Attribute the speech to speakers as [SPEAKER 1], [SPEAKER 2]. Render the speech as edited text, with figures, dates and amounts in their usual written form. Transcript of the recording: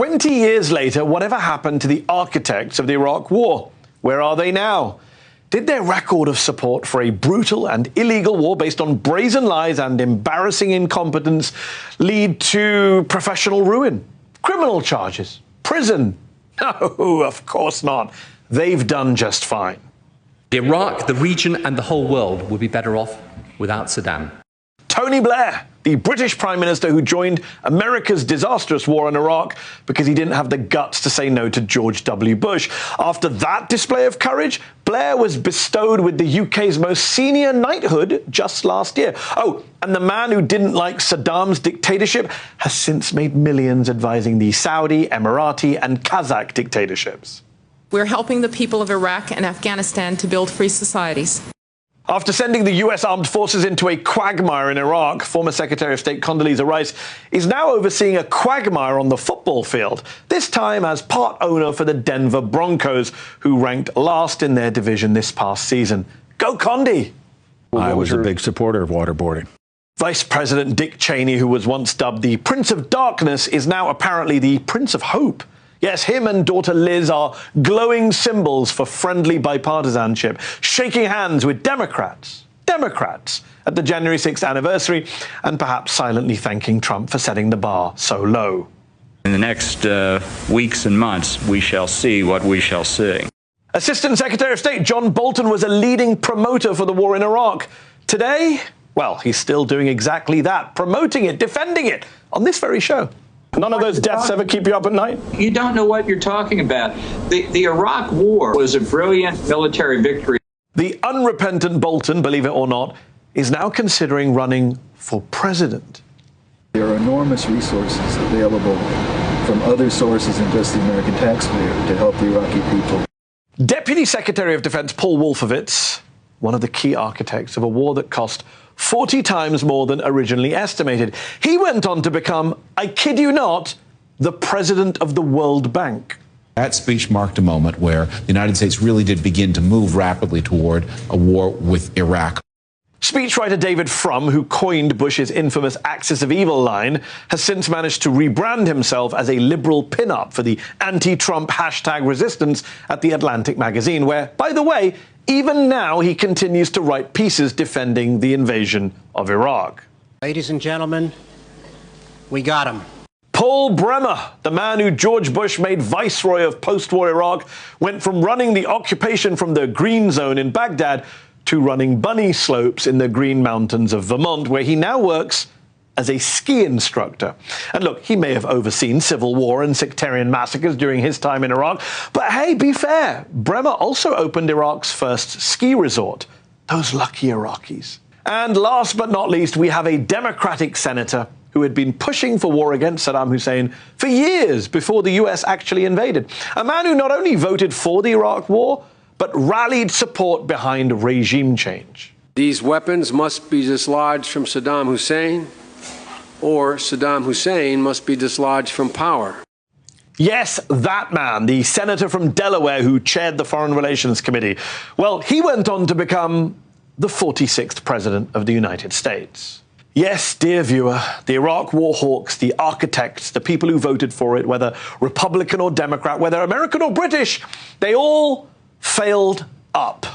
[SPEAKER 1] 20 years later, whatever happened to the architects of the Iraq War? Where are they now? Did their record of support for a brutal and illegal war based on brazen lies and embarrassing incompetence lead to professional ruin, criminal charges, prison? No, of course not. They've done just fine.
[SPEAKER 2] Iraq, the region, and the whole world would be better off without Saddam.
[SPEAKER 1] Tony Blair, the British Prime Minister who joined America's disastrous war in Iraq because he didn't have the guts to say no to George W. Bush. After that display of courage, Blair was bestowed with the UK's most senior knighthood just last year. Oh, and the man who didn't like Saddam's dictatorship has since made millions advising the Saudi, Emirati, and Kazakh dictatorships.
[SPEAKER 3] We're helping the people of Iraq and Afghanistan to build free societies.
[SPEAKER 1] After sending the US armed forces into a quagmire in Iraq, former Secretary of State Condoleezza Rice is now overseeing a quagmire on the football field, this time as part owner for the Denver Broncos, who ranked last in their division this past season. Go Condi!
[SPEAKER 4] I was a big supporter of waterboarding.
[SPEAKER 1] Vice President Dick Cheney, who was once dubbed the Prince of Darkness, is now apparently the Prince of Hope. Yes, him and daughter Liz are glowing symbols for friendly bipartisanship, shaking hands with Democrats at the January 6th anniversary, and perhaps silently thanking Trump for setting the bar so low.
[SPEAKER 5] In the next weeks and months, we shall see what we shall see.
[SPEAKER 1] Assistant Secretary of State John Bolton was a leading promoter for the war in Iraq. Today, well, he's still doing exactly that, promoting it, defending it, on this very show. None of those deaths ever keep you up at night?
[SPEAKER 6] You don't know what you're talking about. The Iraq War was a brilliant military victory.
[SPEAKER 1] The unrepentant Bolton, believe it or not, is now considering running for president.
[SPEAKER 7] There are enormous resources available from other sources than just the American taxpayer to help the Iraqi people.
[SPEAKER 1] Deputy Secretary of Defense Paul Wolfowitz, one of the key architects of a war that cost 40 times more than originally estimated. He went on to become, I kid you not, the president of the World Bank.
[SPEAKER 8] That speech marked a moment where the United States really did begin to move rapidly toward a war with Iraq.
[SPEAKER 1] Speechwriter David Frum, who coined Bush's infamous Axis of Evil line, has since managed to rebrand himself as a liberal pin-up for the anti-Trump hashtag resistance at The Atlantic magazine, where, by the way, even now he continues to write pieces defending the invasion of Iraq.
[SPEAKER 9] Ladies and gentlemen, we got him.
[SPEAKER 1] Paul Bremer, the man who George Bush made viceroy of post-war Iraq, went from running the occupation from the Green Zone in Baghdad to running bunny slopes in the Green Mountains of Vermont, where he now works as a ski instructor. And look, he may have overseen civil war and sectarian massacres during his time in Iraq, but hey, be fair, Bremer also opened Iraq's first ski resort. Those lucky Iraqis. And last but not least, we have a Democratic senator who had been pushing for war against Saddam Hussein for years before the US actually invaded. A man who not only voted for the Iraq war, but rallied support behind regime change.
[SPEAKER 10] These weapons must be dislodged from Saddam Hussein, or Saddam Hussein must be dislodged from power.
[SPEAKER 1] Yes, that man, the senator from Delaware who chaired the Foreign Relations Committee. Well, he went on to become the 46th president of the United States. Yes, dear viewer, the Iraq war hawks, the architects, the people who voted for it, whether Republican or Democrat, whether American or British, they all failed up.